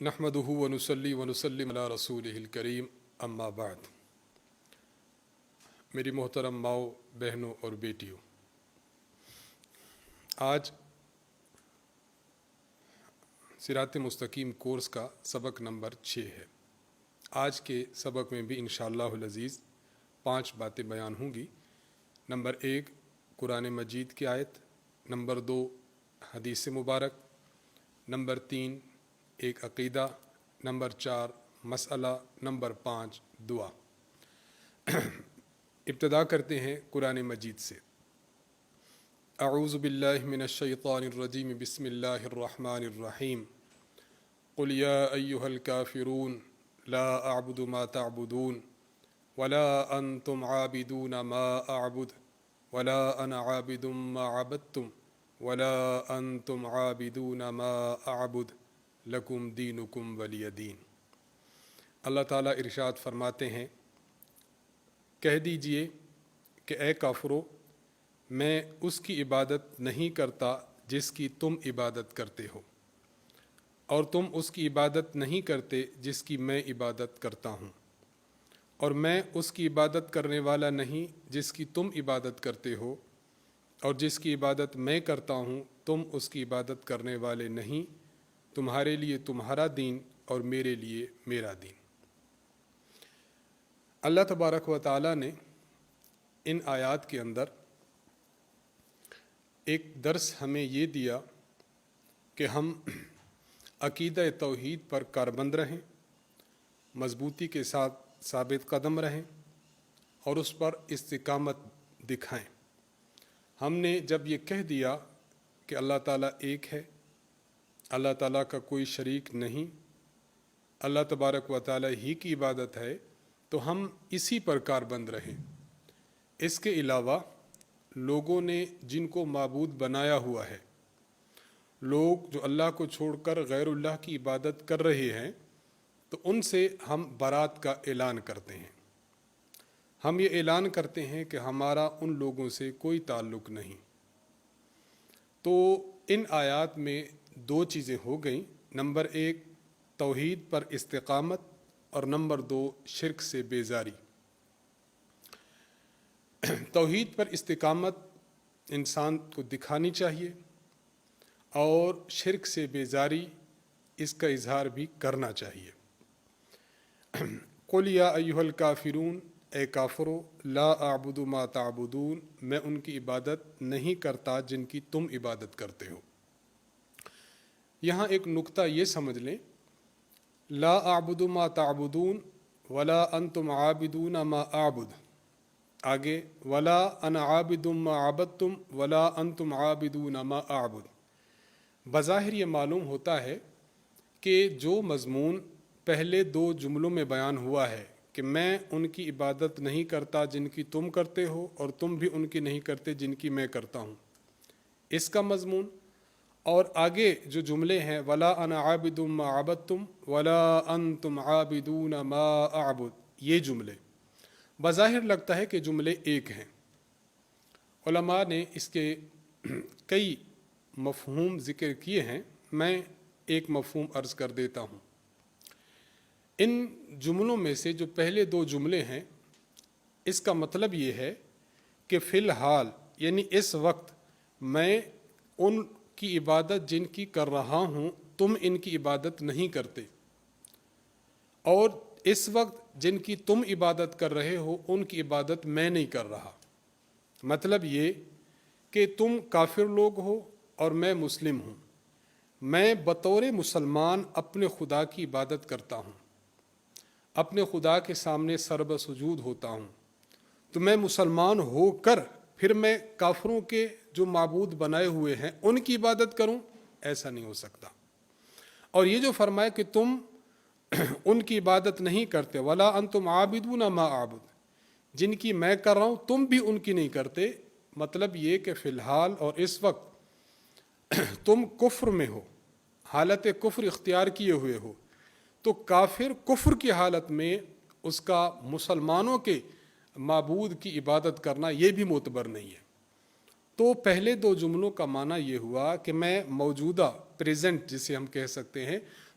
نحمدہ ونصلی ونسلم علی رسولہ الکریم اما بعد۔ میری محترم ماؤں، بہنوں اور بیٹیوں، آج صراط مستقیم کورس کا سبق نمبر 6 ہے۔ آج کے سبق میں بھی انشاءاللہ العزیز 5 باتیں بیان ہوں گی۔ نمبر 1 قرآن مجید کی آیت، نمبر 2 حدیث مبارک، نمبر 3 ایک عقیدہ، نمبر 4 مسئلہ، نمبر 5 دعا۔ ابتدا کرتے ہیں قرآن مجید سے۔ اعوذ باللہ من الشیطان الرجیم، بسم اللہ الرحمن الرحیم۔ قل یا ایہا الکافرون لا اعبد ما تعبدون ولا انتم عابدون ما اعبد ولا انا عابد ما عبدتم ولا انتم عابدون ما اعبد لکم دینکم ولی دین۔ اللہ تعالیٰ ارشاد فرماتے ہیں، کہہ دیجئے کہ اے کافرو، میں اس کی عبادت نہیں کرتا جس کی تم عبادت کرتے ہو، اور تم اس کی عبادت نہیں کرتے جس کی میں عبادت کرتا ہوں، اور میں اس کی عبادت کرنے والا نہیں جس کی تم عبادت کرتے ہو، اور جس کی عبادت میں کرتا ہوں تم اس کی عبادت کرنے والے نہیں، تمہارے لیے تمہارا دین اور میرے لیے میرا دین۔ اللہ تبارک و تعالیٰ نے ان آیات کے اندر ایک درس ہمیں یہ دیا کہ ہم عقیدہ توحید پر کاربند رہیں، مضبوطی کے ساتھ ثابت قدم رہیں اور اس پر استقامت دکھائیں۔ ہم نے جب یہ کہہ دیا کہ اللہ تعالیٰ ایک ہے، اللہ تعالیٰ کا کوئی شریک نہیں، اللہ تبارک و تعالیٰ ہی کی عبادت ہے، تو ہم اسی پر کاربند رہیں۔ اس کے علاوہ لوگوں نے جن کو معبود بنایا ہوا ہے، لوگ جو اللہ کو چھوڑ کر غیر اللہ کی عبادت کر رہے ہیں، تو ان سے ہم برات کا اعلان کرتے ہیں۔ ہم یہ اعلان کرتے ہیں کہ ہمارا ان لوگوں سے کوئی تعلق نہیں۔ تو ان آیات میں 2 چیزیں ہو گئیں، نمبر 1 توحید پر استقامت، اور نمبر 2 شرک سے بیزاری۔ توحید پر استقامت انسان کو دکھانی چاہیے، اور شرک سے بیزاری اس کا اظہار بھی کرنا چاہیے۔ قل یا ایھا الکافرون، اے کافرو، لا اعبد ما تعبدون، میں ان کی عبادت نہیں کرتا جن کی تم عبادت کرتے ہو۔ یہاں ایک نقطہ یہ سمجھ لیں، لا اعبد ما تعبدون ولا انتم عابدون ما اعبد، آگے ولا انا عابد ما عبدتم ولا انتم عابدون ما اعبد۔ بظاہر یہ معلوم ہوتا ہے کہ جو مضمون پہلے 2 جملوں میں بیان ہوا ہے کہ میں ان کی عبادت نہیں کرتا جن کی تم کرتے ہو، اور تم بھی ان کی نہیں کرتے جن کی میں کرتا ہوں، اس کا مضمون، اور آگے جو جملے ہیں ولا انا عابد ما عبدتم ولا انتم عابدون ما اعبد، یہ جملے بظاہر لگتا ہے کہ جملے ایک ہیں۔ علماء نے اس کے کئی مفہوم ذکر کیے ہیں، میں ایک مفہوم عرض کر دیتا ہوں۔ ان جملوں میں سے جو پہلے 2 جملے ہیں، اس کا مطلب یہ ہے کہ فی الحال، یعنی اس وقت، میں ان کی عبادت جن کی کر رہا ہوں تم ان کی عبادت نہیں کرتے، اور اس وقت جن کی تم عبادت کر رہے ہو ان کی عبادت میں نہیں کر رہا۔ مطلب یہ کہ تم کافر لوگ ہو اور میں مسلم ہوں، میں بطور مسلمان اپنے خدا کی عبادت کرتا ہوں، اپنے خدا کے سامنے سربہ سجود ہوتا ہوں، تو میں مسلمان ہو کر پھر میں کافروں کے جو معبود بنائے ہوئے ہیں ان کی عبادت کروں؟ ایسا نہیں ہو سکتا۔ اور یہ جو فرمائے کہ تم ان کی عبادت نہیں کرتے، ولا انتم عابدون ما اعبد، جن کی میں کر رہا ہوں تم بھی ان کی نہیں کرتے، مطلب یہ کہ فی الحال اور اس وقت تم کفر میں ہو، حالت کفر اختیار کیے ہوئے ہو، تو کافر کفر کی حالت میں اس کا مسلمانوں کے معبود کی عبادت کرنا یہ بھی معتبر نہیں ہے۔ تو پہلے 2 جملوں کا معنی یہ ہوا کہ میں موجودہ پریزنٹ جسے ہم کہہ سکتے ہیں،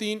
3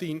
3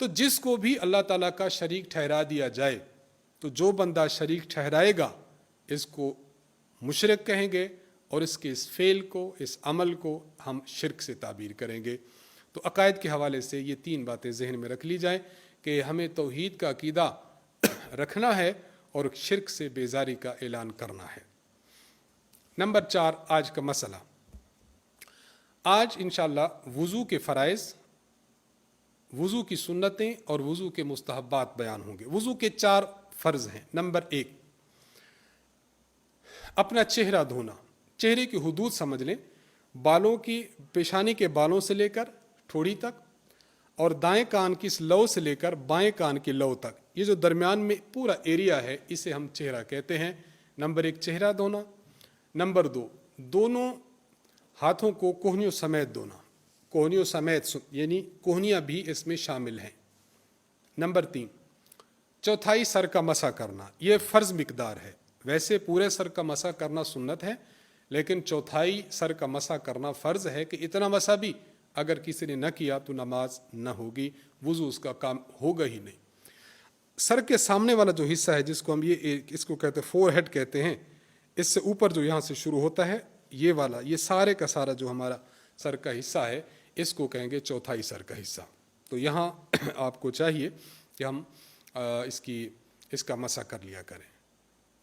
تو جس کو بھی اللہ تعالیٰ کا شریک ٹھہرا دیا جائے تو جو بندہ شریک ٹھہرائے گا اس کو مشرک کہیں گے، اور اس کے اس فعل کو، اس عمل کو ہم شرک سے تعبیر کریں گے۔ تو عقائد کے حوالے سے یہ 3 باتیں ذہن میں رکھ لی جائیں کہ ہمیں توحید کا عقیدہ رکھنا ہے اور شرک سے بیزاری کا اعلان کرنا ہے۔ نمبر 4 آج کا مسئلہ۔ آج انشاءاللہ وضو کے فرائض، وضو کی سنتیں اور وضو کے مستحبات بیان ہوں گے۔ وضو کے 4 فرض ہیں۔ نمبر 1 اپنا چہرہ دھونا۔ چہرے کی حدود سمجھ لیں، بالوں کی، پیشانی کے بالوں سے لے کر ٹھوڑی تک، اور دائیں کان کی اس لو سے لے کر بائیں کان کی لو تک، یہ جو درمیان میں پورا ایریا ہے اسے ہم چہرہ کہتے ہیں۔ نمبر 1 چہرہ دھونا۔ نمبر 2 دونوں ہاتھوں کو کوہنیوں سمیت دھونا۔ کوہنیوں سمیت یعنی کوہنیاں بھی اس میں شامل ہیں۔ نمبر 3 چوتھائی سر کا مسح کرنا، یہ فرض مقدار ہے۔ ویسے پورے سر کا مسح کرنا سنت ہے، لیکن چوتھائی سر کا مسح کرنا فرض ہے کہ اتنا مسح بھی اگر کسی نے نہ کیا تو نماز نہ ہوگی، وضو اس کا کام ہوگا ہی نہیں۔ سر کے سامنے والا جو حصہ ہے جس کو ہم اس کو کہتے ہیں فور ہیڈ کہتے ہیں، اس سے اوپر جو یہاں سے شروع ہوتا ہے یہ والا، یہ سارے کا سارا جو ہمارا سر کا حصہ ہے اس کو کہیں گے چوتھائی سر کا حصہ۔ تو یہاں آپ کو چاہیے کہ ہم اس کا مسح کر لیا کریں۔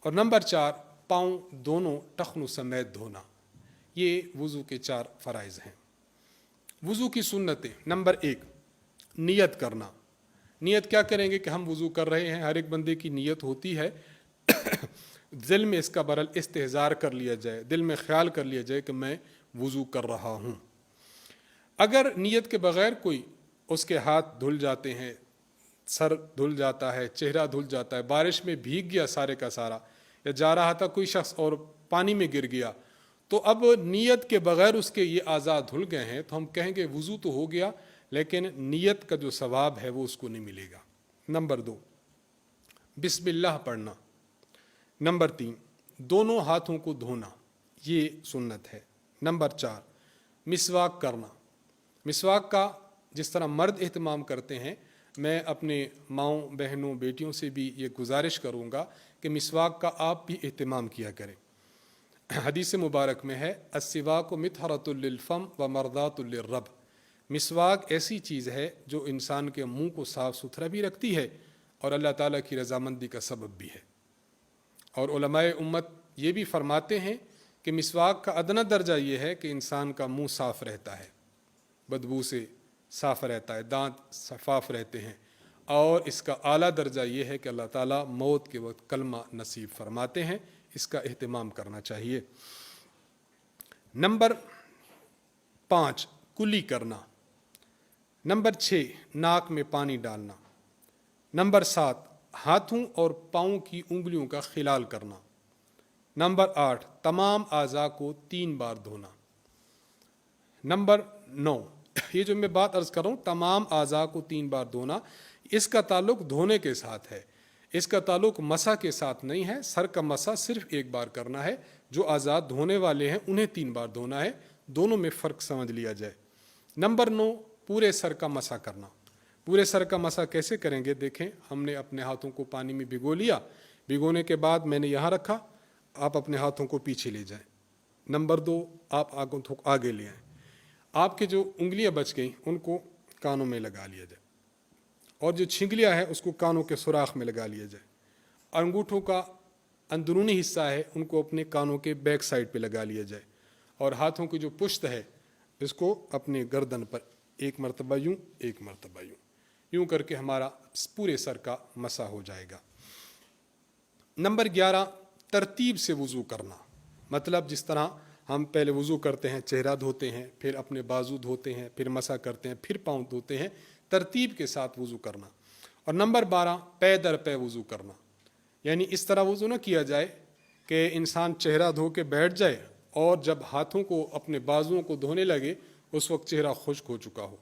اور نمبر 4 پاؤں دونوں ٹخنوں سمیت دھونا، یہ وضو کے 4 فرائض ہیں۔ وضو کی سنتیں۔ نمبر 1 نیت کرنا۔ نیت کیا کریں گے کہ ہم وضو کر رہے ہیں، ہر ایک بندے کی نیت ہوتی ہے، دل میں اس کا برل استحضار کر لیا جائے، دل میں خیال کر لیا جائے کہ میں وضو کر رہا ہوں۔ اگر نیت کے بغیر کوئی اس کے ہاتھ دھل جاتے ہیں، سر دھل جاتا ہے، چہرہ دھل جاتا ہے، بارش میں بھیگ گیا سارے کا سارا، یا جا رہا تھا کوئی شخص اور پانی میں گر گیا، تو اب نیت کے بغیر اس کے یہ اعضاء دھل گئے ہیں تو ہم کہیں گے وضو تو ہو گیا لیکن نیت کا جو ثواب ہے وہ اس کو نہیں ملے گا۔ نمبر 2 بسم اللہ پڑھنا۔ نمبر 3 دونوں ہاتھوں کو دھونا، یہ سنت ہے۔ نمبر 4 مسواک کرنا۔ مسواک کا جس طرح مرد اہتمام کرتے ہیں، میں اپنے ماؤں، بہنوں، بیٹیوں سے بھی یہ گزارش کروں گا کہ مسواک کا آپ بھی اہتمام کیا کریں۔ حدیث مبارک میں ہے السواک مطہرۃ للفم و مرضات للرب۔ مسواک ایسی چیز ہے جو انسان کے منہ کو صاف ستھرا بھی رکھتی ہے اور اللہ تعالیٰ کی رضامندی کا سبب بھی ہے۔ اور علماء امت یہ بھی فرماتے ہیں کہ مسواک کا ادنی درجہ یہ ہے کہ انسان کا منہ صاف رہتا ہے، بدبو سے صاف رہتا ہے، دانت صفاف رہتے ہیں، اور اس کا اعلیٰ درجہ یہ ہے کہ اللہ تعالیٰ موت کے وقت کلمہ نصیب فرماتے ہیں۔ اس کا اہتمام کرنا چاہیے۔ نمبر 5 کلی کرنا۔ نمبر 6 ناک میں پانی ڈالنا۔ نمبر 7 ہاتھوں اور پاؤں کی انگلیوں کا خلال کرنا۔ نمبر 8 تمام اعضاء کو 3 بار دھونا۔ نمبر 9 یہ جو میں بات عرض کر رہا ہوں تمام اعضاء کو 3 بار دھونا، اس کا تعلق دھونے کے ساتھ ہے، اس کا تعلق مسح کے ساتھ نہیں ہے۔ سر کا مسح صرف 1 بار کرنا ہے، جو اعضاء دھونے والے ہیں انہیں 3 بار دھونا ہے، دونوں میں فرق سمجھ لیا جائے۔ نمبر 9 پورے سر کا مسح کرنا۔ پورے سر کا مسح کیسے کریں گے؟ دیکھیں، ہم نے اپنے ہاتھوں کو پانی میں بھگو لیا، بھگونے کے بعد میں نے یہاں رکھا، آپ اپنے ہاتھوں کو پیچھے لے جائیں۔ نمبر 2 آپ آگے لے آئیں، آپ کے جو انگلیاں بچ گئیں ان کو کانوں میں لگا لیا جائے، اور جو چھنگلیاں ہے اس کو کانوں کے سوراخ میں لگا لیا جائے، انگوٹھوں کا اندرونی حصہ ہے ان کو اپنے کانوں کے بیک سائڈ پہ لگا لیا جائے، اور ہاتھوں کی جو پشت ہے اس کو اپنے گردن پر 1 مرتبہ یوں، 1 مرتبہ یوں، یوں کر کے ہمارا پورے سر کا مسح ہو جائے گا۔ نمبر 11 ترتیب سے وضو کرنا، مطلب جس طرح ہم پہلے وضو کرتے ہیں، چہرہ دھوتے ہیں، پھر اپنے بازو دھوتے ہیں، پھر مسح کرتے ہیں، پھر پاؤں دھوتے ہیں، ترتیب کے ساتھ وضو کرنا۔ اور نمبر 12 پے در پے وضو کرنا، یعنی اس طرح وضو نہ کیا جائے کہ انسان چہرہ دھو کے بیٹھ جائے اور جب ہاتھوں کو اپنے بازوؤں کو دھونے لگے اس وقت چہرہ خشک ہو چکا ہو،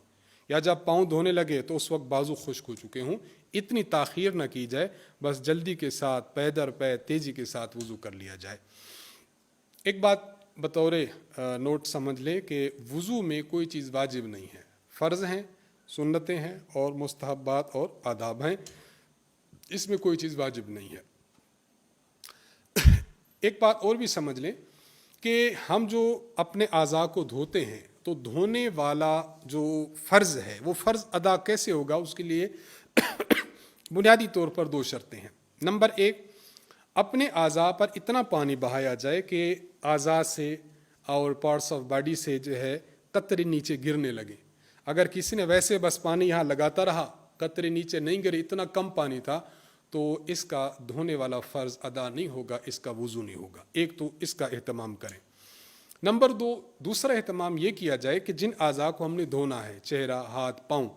یا جب پاؤں دھونے لگے تو اس وقت بازو خشک ہو چکے ہوں۔ اتنی تاخیر نہ کی جائے، بس جلدی کے ساتھ پے در پے تیزی کے ساتھ وضو کر لیا جائے۔ ایک بات بطور نوٹ سمجھ لیں کہ وضو میں کوئی چیز واجب نہیں ہے، فرض ہیں سنتیں ہیں اور مستحبات اور آداب ہیں، اس میں کوئی چیز واجب نہیں ہے۔ ایک بات اور بھی سمجھ لیں کہ ہم جو اپنے اعضاء کو دھوتے ہیں تو دھونے والا جو فرض ہے وہ فرض ادا کیسے ہوگا، اس کے لیے بنیادی طور پر 2 شرطیں ہیں۔ نمبر 1، اپنے اعضاء پر اتنا پانی بہایا جائے کہ اعضاء سے اور پارٹس آف باڈی سے جو ہے قطرے نیچے گرنے لگے۔ اگر کسی نے ویسے بس پانی یہاں لگاتا رہا، قطرے نیچے نہیں گرے، اتنا کم پانی تھا، تو اس کا دھونے والا فرض ادا نہیں ہوگا، اس کا وضو نہیں ہوگا۔ ایک تو اس کا اہتمام کریں۔ نمبر 2، دوسرا اہتمام یہ کیا جائے کہ جن اعضاء کو ہم نے دھونا ہے، چہرہ، ہاتھ، پاؤں،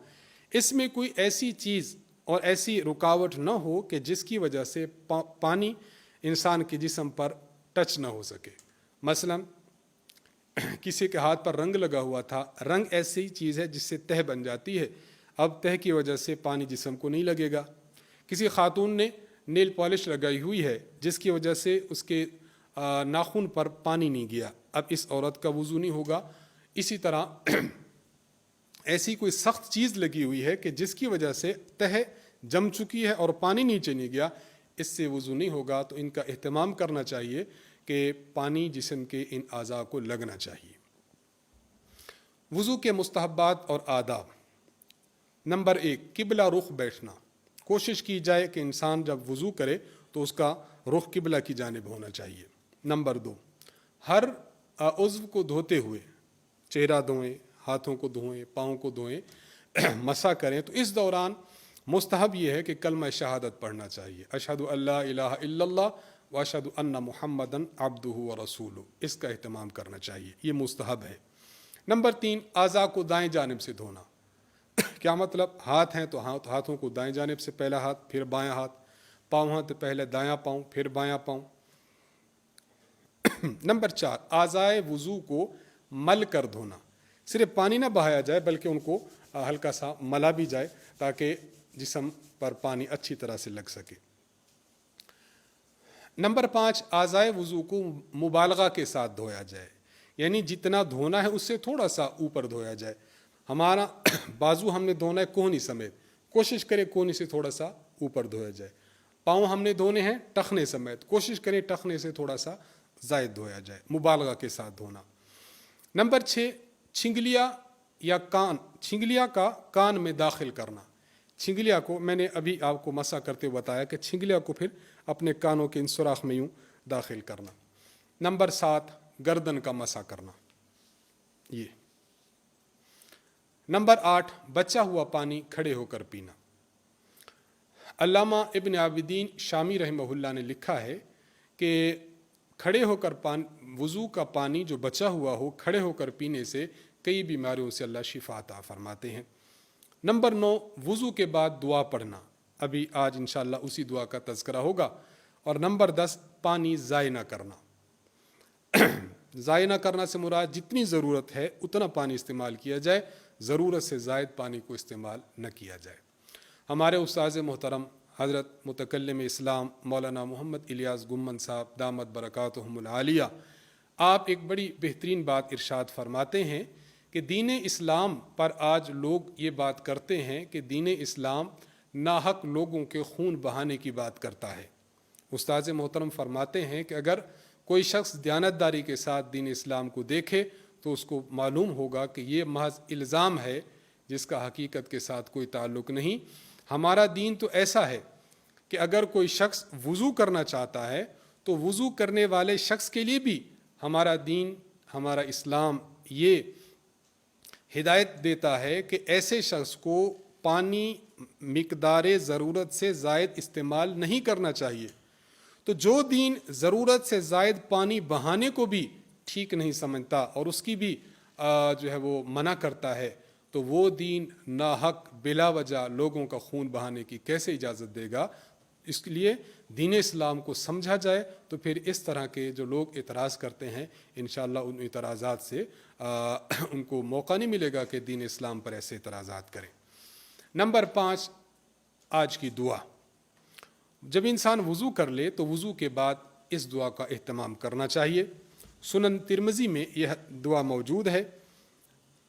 اس میں کوئی ایسی چیز اور ایسی رکاوٹ نہ ہو کہ جس کی وجہ سے پانی انسان کے جسم پر ٹچ نہ ہو سکے۔ مثلا کسی کے ہاتھ پر رنگ لگا ہوا تھا، رنگ ایسی چیز ہے جس سے تہ بن جاتی ہے، اب تہ کی وجہ سے پانی جسم کو نہیں لگے گا۔ کسی خاتون نے نیل پالش لگائی ہوئی ہے جس کی وجہ سے اس کے ناخن پر پانی نہیں گیا، اب اس عورت کا وضو نہیں ہوگا۔ اسی طرح ایسی کوئی سخت چیز لگی ہوئی ہے کہ جس کی وجہ سے تہ جم چکی ہے اور پانی نیچے نہیں گیا، اس سے وضو نہیں ہوگا۔ تو ان کا اہتمام کرنا چاہیے کہ پانی جسم کے ان اعضاء کو لگنا چاہیے۔ وضو کے مستحبات اور آداب۔ نمبر 1، قبلہ رخ بیٹھنا۔ کوشش کی جائے کہ انسان جب وضو کرے تو اس کا رخ قبلہ کی جانب ہونا چاہیے۔ نمبر 2، ہر عضو کو دھوتے ہوئے، چہرہ دھوئیں، ہاتھوں کو دھوئیں، پاؤں کو دھوئیں، مسح کریں، تو اس دوران مستحب یہ ہے کہ کلمہ شہادت پڑھنا چاہیے، اشہد ان لا الہ الا اللہ واشہد ان محمدًا عبدہ ورسولہ، اس کا اہتمام کرنا چاہیے، یہ مستحب ہے۔ نمبر 3، اعضاء کو دائیں جانب سے دھونا۔ کیا مطلب؟ ہاتھ ہیں تو ہاتھوں کو دائیں جانب سے پہلا ہاتھ، پھر بایاں ہاتھ، پاؤں ہیں تو پہلے دایاں پاؤں، پھر بایاں پاؤں۔ نمبر 4، اعضائے وضو کو مل کر دھونا، صرف پانی نہ بہایا جائے بلکہ ان کو ہلکا سا ملا بھی جائے تاکہ جسم پر پانی اچھی طرح سے لگ سکے۔ نمبر 5، اعضائے وضو کو مبالغہ کے ساتھ دھویا جائے، یعنی جتنا دھونا ہے اس سے تھوڑا سا اوپر دھویا جائے۔ ہمارا بازو ہم نے دھونا ہے کونی سمیت، کوشش کریں کونی سے تھوڑا سا اوپر دھویا جائے۔ پاؤں ہم نے دھونے ہیں ٹخنے سمیت، کوشش کریں ٹخنے سے تھوڑا سا زائد دھویا جائے، مبالغہ کے ساتھ دھونا۔ نمبر 6، چھنگلیا یا کان، چھنگلیا کا کان میں داخل کرنا۔ چھنگلیا کو میں نے ابھی آپ کو مسح کرتے ہوئے بتایا کہ چھنگلیا کو پھر اپنے کانوں کے ان سوراخ میں یوں داخل کرنا۔ نمبر 7، گردن کا مسح کرنا، یہ۔ نمبر 8، بچا ہوا پانی کھڑے ہو کر پینا۔ علامہ ابن عابدین شامی رحمہ اللہ نے لکھا ہے کہ کھڑے ہو کر وضو کا پانی جو بچا ہوا ہو کھڑے ہو کر پینے سے کئی بیماریوں سے اللہ شفا عطا فرماتے ہیں۔ نمبر 9، وضو کے بعد دعا پڑھنا، ابھی آج انشاءاللہ اسی دعا کا تذکرہ ہوگا۔ اور نمبر 10، پانی ضائع نہ کرنا۔ ضائع نہ کرنا سے مراد جتنی ضرورت ہے اتنا پانی استعمال کیا جائے، ضرورت سے زائد پانی کو استعمال نہ کیا جائے۔ ہمارے استاذ محترم حضرت متکلم اسلام مولانا محمد الیاس گمن صاحب دامت برکاتہم العالیہ، آپ ایک بڑی بہترین بات ارشاد فرماتے ہیں کہ دین اسلام پر آج لوگ یہ بات کرتے ہیں کہ دین اسلام ناحق لوگوں کے خون بہانے کی بات کرتا ہے۔ استاذ محترم فرماتے ہیں کہ اگر کوئی شخص دیانتداری کے ساتھ دین اسلام کو دیکھے تو اس کو معلوم ہوگا کہ یہ محض الزام ہے جس کا حقیقت کے ساتھ کوئی تعلق نہیں۔ ہمارا دین تو ایسا ہے کہ اگر کوئی شخص وضو کرنا چاہتا ہے تو وضو کرنے والے شخص کے لیے بھی ہمارا دین، ہمارا اسلام یہ ہدایت دیتا ہے کہ ایسے شخص کو پانی مقدار ضرورت سے زائد استعمال نہیں کرنا چاہیے۔ تو جو دین ضرورت سے زائد پانی بہانے کو بھی ٹھیک نہیں سمجھتا اور اس کی بھی جو ہے وہ منع کرتا ہے، تو وہ دین ناحق بلا وجہ لوگوں کا خون بہانے کی کیسے اجازت دے گا؟ اس کے لیے دین اسلام کو سمجھا جائے تو پھر اس طرح کے جو لوگ اعتراض کرتے ہیں انشاءاللہ ان اعتراضات سے ان کو موقع نہیں ملے گا کہ دین اسلام پر ایسے اعتراضات کریں۔ نمبر 5، آج کی دعا۔ جب انسان وضو کر لے تو وضو کے بعد اس دعا کا اہتمام کرنا چاہیے۔ سنن ترمذی میں یہ دعا موجود ہے،